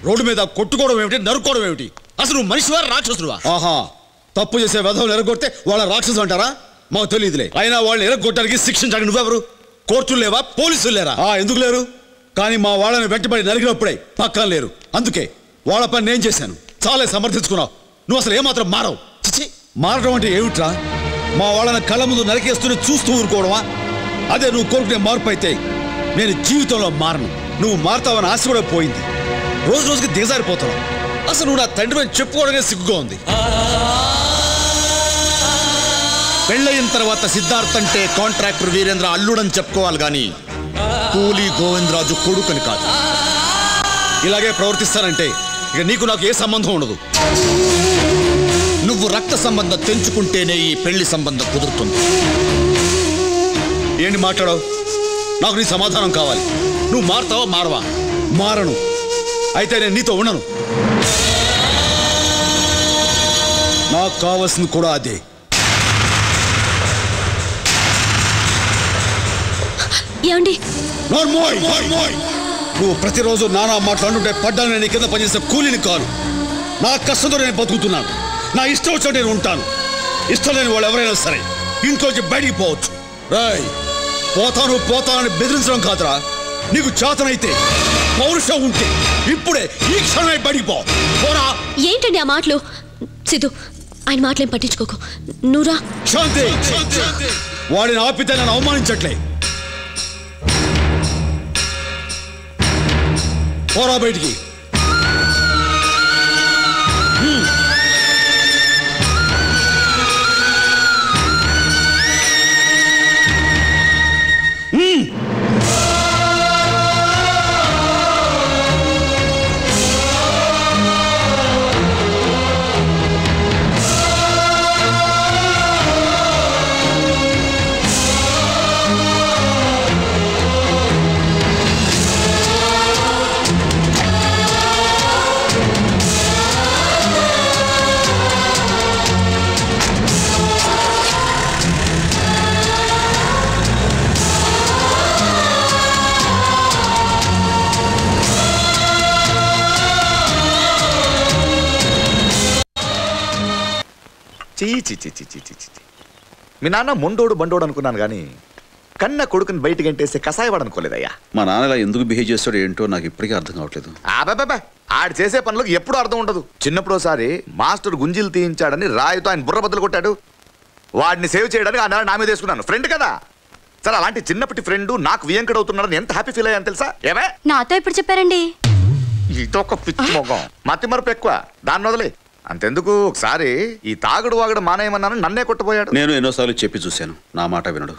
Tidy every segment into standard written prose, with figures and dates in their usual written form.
Road మీద కొట్టుకోవడం ఏమిటి, నరుక్కోవడం ఏమిటి? అసలు నువ్వు మనిషివా రాక్షసుడువా? ఆహా, తప్పు చేసే వెధవులు ఎరగొడితే వాళ్ళ రాక్షసులు అంటారా? మాకు తెలియదులే. అయినా వాళ్ళని ఎరగొట్టడానికి శిక్షించడానికి నువ్వెవరు? కోర్టులు లేవా, పోలీసులు లేరా? ఎందుకు లేరు? కానీ మా వాళ్ళని వెంటబడి నరికినప్పుడే పక్కన లేరు. అందుకే వాళ్ళ పని నేను చేశాను. చాలే సమర్థించుకున్నావు. నువ్వు అసలు ఏమాత్రం మారవు. చిచి, మారడం అంటే ఏమిట్రా? మా వాళ్ళని కళ్ళ ముందు నరికేస్తూనే చూస్తూ ఊరుకోవడమా? అదే నువ్వు కోరుకునే మార్పు అయితే నేను జీవితంలో మారను. నువ్వు మారుతావని ఆశ కూడా పోయింది. రోజు రోజుకి దిగజారిపోతున్నావు. అసలు నువ్వు నా తండ్రి అని చెప్పుకోవడమే సిగ్గుగా ఉంది. పెళ్ళయిన తర్వాత సిద్ధార్థ్ అంటే కాంట్రాక్టర్ వీరేంద్ర అల్లుడని చెప్పుకోవాలి కానీ కూలీ గోవిందరాజు కొడుకుని కాదు. ఇలాగే ప్రవర్తిస్తానంటే ఇక నీకు నాకు ఏ సంబంధం ఉండదు. నువ్వు రక్త సంబంధం తెంచుకుంటేనే ఈ పెళ్లి సంబంధం కుదురుతుంది. ఏంటి మాట్లాడవు? నాకు నీ సమాధానం కావాలి. నువ్వు మారుతావా మారవా? మారను. అయితే నేను నీతో ఉండను. నాకు కావాల్సింది కూడా అదే. నువ్వు ప్రతిరోజు నానా మాట్లాడుంటే పడ్డాను. నేను కింద పనిచేసే కూలీని కాను. నా కష్టంతో నేను బతుకుతున్నాను. నా ఇష్టం వచ్చి నేను ఉంటాను. ఇష్టం లేని వాళ్ళు ఎవరైనా సరే ఇంట్లోంచి బయటికి పోవచ్చు. రాయ్, పోతానని బెదిరించడం కాదురా. నీకు చేతనైతే, పౌరుషం ఉంటే ఇప్పుడే ఈ క్షణమే బయటికి పోరా. ఏంటండి ఆ మాటలు? సిద్ధు, ఆయన మాటలేం పట్టించుకోకు. నువ్వురా. శాంతి, వాడిని ఆపితే నన్ను అవమానించట్లే. పోరా బయటికి. మీ నాన్న మొండోడు బండోడు అనుకున్నాను కానీ కన్న కొడుకుని బయటికి గంటేస్తే కసాయవాడు అనుకోలేదయ్యా. మా నాన్న ఇలా ఎందుకు బిహేవ్ చేస్తాడో ఏంటో నాకు ఇప్పటికీ అర్థం కావట్లేదు. అబ్బాబా, ఆడు చేసే పనులకు ఎప్పుడూ అర్థం ఉండదు. చిన్నప్పుడు ఒకసారి మాస్టర్ గుంజీలు తీయించాడని రాయితో ఆయన బుర్ర బద్దలు కొట్టాడు. వాడిని సేవ్ చేయడానికి ఆ నెల నా మీద వేసుకున్నాను. ఫ్రెండ్ కదా సరే, అలాంటి చిన్నప్పటి ఫ్రెండ్ నాకు వియంకడ్ అవుతున్నాడని ఎంత హ్యాపీ ఫీల్ అయ్యాను తెలుసా? ఏమే నాతో ఇప్పుడు చెప్పారండి? ఇదొక పిచ్చి మొగం, మతి మరపు ఎక్కువ. దాన్ని వదిలే. అంతెందుకు, ఒకసారి ఈ తాగుడు వాగుడు మానేయమన్నాను, నన్నే కొట్టుపోయాడు. నేను ఎన్నోసార్లు చెప్పి చూశాను, నా మాట వినడు.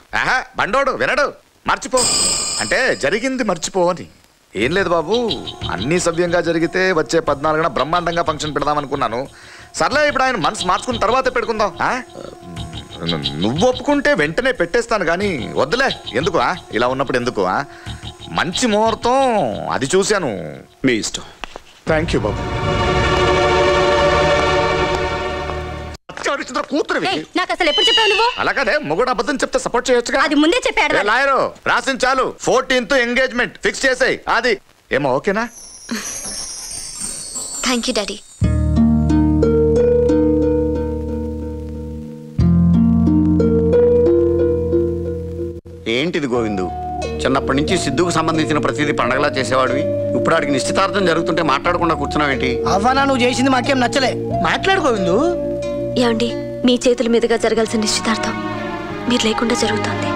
బండోడు వినడు. మర్చిపో అంటే జరిగింది మర్చిపోవని. ఏం లేదు బాబు, అన్నీ సవ్యంగా జరిగితే వచ్చే 14న బ్రహ్మాండంగా ఫంక్షన్ పెడదామనుకున్నాను. సర్లే, ఇప్పుడు ఆయన మనసు మార్చుకున్న తర్వాతే పెట్టుకుందాం. నువ్వు ఒప్పుకుంటే వెంటనే పెట్టేస్తాను కానీ వద్దులే. ఎందుకు ఇలా ఉన్నప్పుడు ఎందుకు? మంచి ముహూర్తం అది చూశాను. మీ ఇష్టం. థ్యాంక్ యూ బాబు. కూతురు నాకు అసలు ఎప్పుడు చెప్పావు నువ్వు? అలాగే మొగుడు అబద్ధం చెప్తే సపోర్ట్ చేయొచ్చు. అది ముందే చెప్పాడు లాయరు. రాసింది చాలు. 14th ఎంగేజ్మెంట్ ఫిక్స్ చేసాయి. అది ఏమో ఓకేనా? Thank you daddy. ఏంటిది గోవిందు, చిన్నప్పటి నుంచి సిద్ధుకు సంబంధించిన ప్రతిదీ పండగలా చేసేవాడివి. ఇప్పుడు ఆడికి నిశ్చితార్థం జరుగుతుంటే మాట్లాడకుండా కూర్చున్నావేంటి? అవ్వనా, నువ్వు చేసింది మాకేం నచ్చలే. మాట్లాడు గోవిందు. ఏమండి, మీ చేతుల మీదుగా జరగాల్సిన నిశ్చితార్థం మీరు లేకుండా జరుగుతుంది.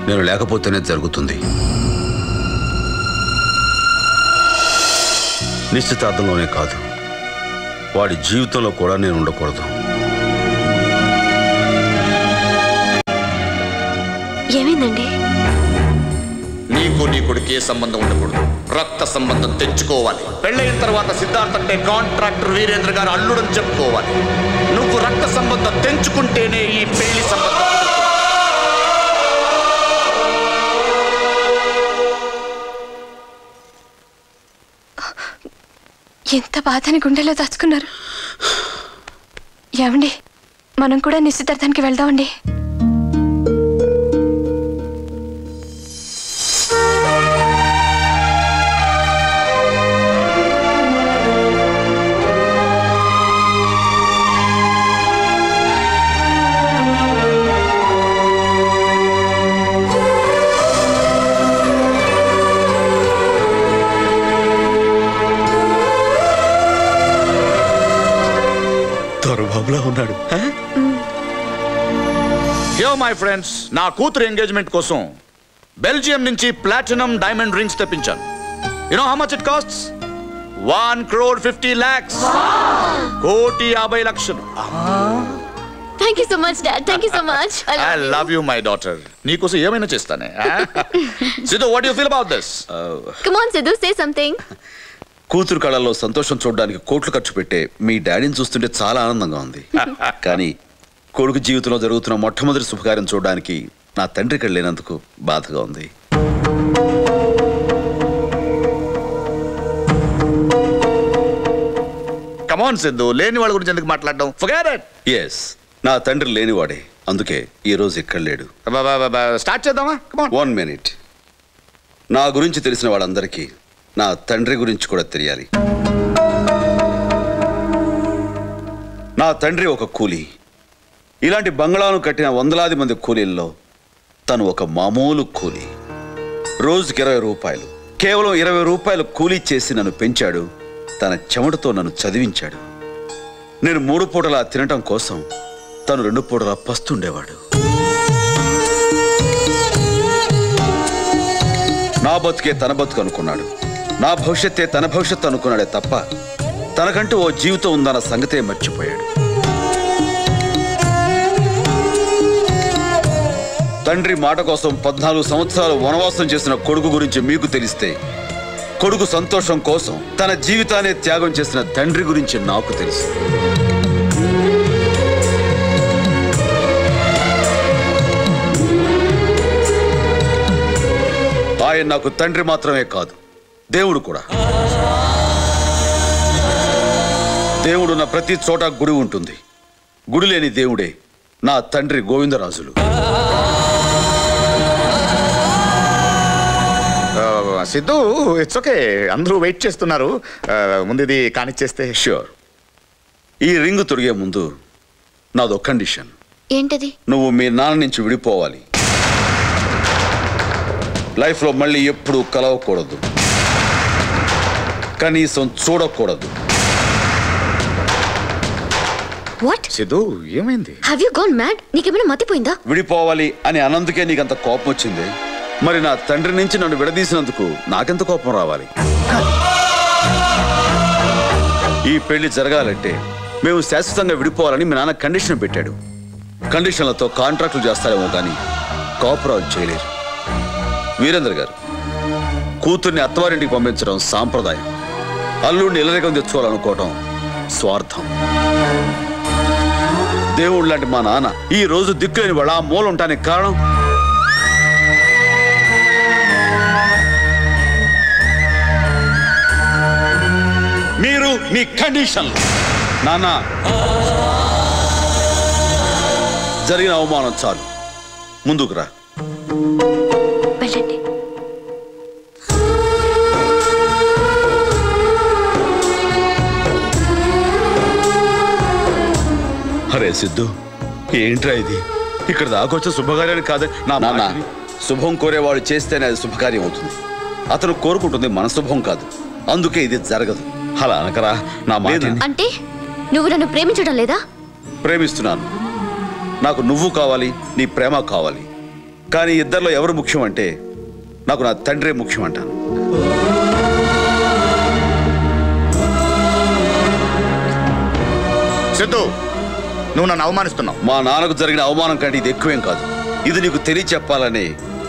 నేను లేకపోతేనే జరుగుతుంది. నిశ్చితార్థంలోనే కాదు, వాడి జీవితంలో కూడా నేను ఉండకూడదు. ఏమైందండి? నీకు నీ కొడుకు ఏ సంబంధం ఉండకూడదు. రక్త సంబంధం తెచ్చుకోవాలి. పెళ్ళైన తర్వాత సిద్ధార్థ్ అంటే కాంట్రాక్టర్ వీరేంద్ర గారు అల్లుడని చెప్పుకోవాలి. నువ్వు రక్త సంబంధం తెంచుకుంటేనే ఈ పెళ్లి సంబంధం. ఎంత బాధని గుండెలో దాచుకున్నారు. ఏమండి, మనం కూడా నిశ్చితార్థానికి వెళ్దామండి. బాబులా ఉన్నాడు. యో మై ఫ్రెండ్స్, నా కూతురు ఎంగేజ్మెంట్ కోసం బెల్జియం నుంచి ప్లాటినం డైమండ్ రింగ్స్ తెప్పించాను. You know how much it costs? 1,50,00,000. 1,50,00,000. Thank you so much dad, thank you so much. I love you my daughter. నీకోసం ఏమైనా చేస్తానే. Siddhu, what you feel about this? Come on Siddhu, say something. కూతురు కళల్లో సంతోషం చూడడానికి కోట్లు ఖర్చు పెట్టే మీ డాడీని చూస్తుంటే చాలా ఆనందంగా ఉంది. కానీ కొడుకు జీవితంలో జరుగుతున్న మొట్టమొదటి శుభకార్యం చూడడానికి నా తండ్రి ఇక్కడ లేనందుకు బాధగా ఉంది. కమ్ ఆన్ సిద్ధు, లేని వాళ్ళ గురించి ఎందుకు మాట్లాడడం? Forget it. ఎస్, నా తండ్రి లేనివాడే, అందుకే ఈ రోజు ఇక్కడ లేడు. స్టార్ట్ చేద్దామా? Come on. 1 minute. నా గురించి తెలిసిన వాళ్ళందరికీ నా తండ్రి గురించి కూడా తెలియాలి. నా తండ్రి ఒక కూలీ. ఇలాంటి బంగ్లాను కట్టిన వందలాది మంది కూలీల్లో తను ఒక మామూలు కూలీ. రోజుకి 20 రూపాయలు, కేవలం 20 రూపాయలు కూలీ చేసి నన్ను పెంచాడు. తన చెమటతో నన్ను చదివించాడు. నేను 3 పూటలా తినటం కోసం తను 2 పూటలా పస్తుండేవాడు. నా బతుకే తన బతుకు అనుకున్నాడు. నా భవిష్యత్తే తన భవిష్యత్తు అనుకున్నాడే తప్ప తనకంటూ ఓ జీవితం ఉందన్న సంగతే మర్చిపోయాడు. తండ్రి మాట కోసం 14 సంవత్సరాలు వనవాసం చేసిన కొడుకు గురించి మీకు తెలిస్తే, కొడుకు సంతోషం కోసం తన జీవితాన్ని త్యాగం చేసిన తండ్రి గురించి నాకు తెలుసు. ఆయన నాకు తండ్రి మాత్రమే కాదు, దేవుడు కూడా. దేవుడున్న ప్రతి చోట గుడి ఉంటుంది. గుడి లేని దేవుడే నా తండ్రి గోవిందరాజులు. సిద్ధు, ఇట్స్ ఓకే, అందరూ వెయిట్ చేస్తున్నారు. ముందు ఇది కానిచ్చేస్తే. ష్యూర్. ఈ రింగు తొడిగే ముందు నాదో కండిషన్. ఏంటది? నువ్వు మీ నాన్న నుంచి విడిపోవాలి. లైఫ్లో మళ్ళీ ఎప్పుడూ కలవకూడదు, కనీసం చూడకూడదు. వాట్? సిద్ధు, ఏమైంది? Have you gone mad? నీకేమైనా మతిపోయిందా? విడిపోవాలి అని అన్నందుకే నీకంత కోపం వచ్చింది. మరి నా తండ్రి నుంచి నన్ను విడదీసినందుకు నాకెంత కోపం రావాలి? ఈ పెళ్లి జరగాలంటే మేము శాశ్వతంగా విడిపోవాలని మీ నాన్న కండిషన్ పెట్టాడు. కండిషన్లతో కాంట్రాక్టులు చేస్తారేమో కానీ కాపురాలు చేయలేరు. వీరేంద్ర గారు, కూతుర్ని అత్తవారింటికి పంపించడం సాంప్రదాయం. అల్లుడిని ఇల్లరికం తెచ్చుకోవాలనుకోవడం స్వార్థం. దేవుడు లాంటి మా నాన్న ఈ రోజు దిక్కులేని వాళ్ళ ఆ మూల ఉండటానికి కారణం మీరు, మీ కండిషన్. నాన్న, జరిగిన అవమానం చాలు, ముందుకు రా. వెళ్ళండి. అరే సిద్ధు, ఏంట్రా ఇది? ఇక్కడ దాకొచ్చే శుభకార్యాన్ని కాదు నాన్న. శుభం కోరేవాడు చేస్తేనే అది శుభకార్యం అవుతుంది. అతను కోరుకుంటుంది మన శుభం కాదు, అందుకే ఇది జరగదు. అలా అనకరా నా మాట. అంటే నువ్వు నన్ను ప్రేమించడం లేదా? ప్రేమిస్తున్నాను. నాకు నువ్వు కావాలి, నీ ప్రేమ కావాలి. కానీ ఇద్దరిలో ఎవరు ముఖ్యం అంటే నాకు నా తండ్రే ముఖ్యం అంటాను. సిద్ధు, నువ్వు నన్ను అవమానిస్తున్నావు. మా నాన్నకు జరిగిన అవమానం కంటే ఇది ఎక్కువేం కాదు. ఇది నీకు తెలియచెప్పాలని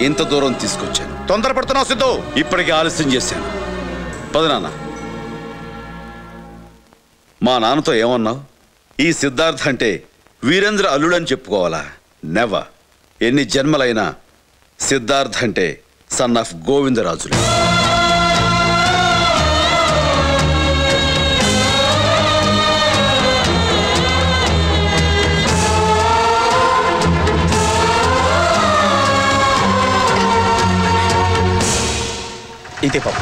ఇంత దూరం తీసుకొచ్చాను. తొందరపడుతున్నావు సిద్ధు. ఇప్పటికే ఆలస్యం చేశాను. పద నాన్న. మా నాన్నతో ఏమన్నావు? ఈ సిద్ధార్థ అంటే వీరేంద్ర అల్లుడని చెప్పుకోవాలా? నెవర్. ఎన్ని జన్మలైనా సిద్ధార్థ అంటే సన్ ఆఫ్ గోవిందరాజులు. ఇదే పాప.